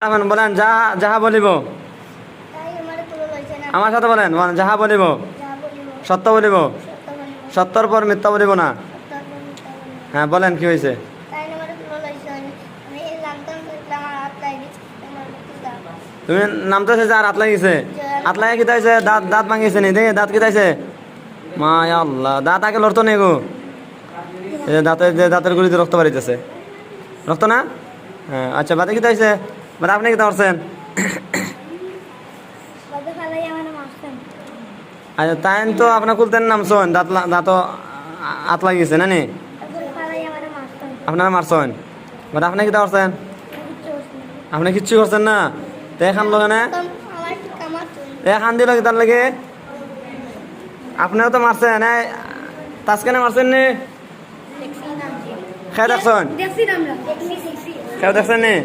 এখন বলেন যাহা যাহা বলিব আমার সাথে বলেন যাহা বলিব সত্য বলিব সত্যর পর মিথ্যা বলিব না। হ্যাঁ বলেন কি হয়েছে? তুমি নামতে যে আর হাত লাগিয়েছে হাত লাগে কি তাইছে দাঁত দাঁত ভাঙিয়েছে নি দেখে দাঁত কি তাইছে মা আল্লাহ দাঁত আগে লড়তো নেই গো দাঁতের যে দাঁতের গুলিতে রক্ত বাড়িতেছে রক্ত না। হ্যাঁ আচ্ছা বাদে কি তাইছে মানে আপনি কি করছেন? আচ্ছা তাই তো আপনার খুলতেন নামছেন দাঁত দাঁতও হাত লাগিয়েছে না নি আপনারা মারছেন মানে আপনি কি করছেন? আপনি কিচ্ছু করছেন না তো এখান লোক না এখান দিল কি তার লাগে আপনিও তো মারছেন তাজখানে মারছেন নি খেয়ে দেখছেন খেয়ে দেখছেন নি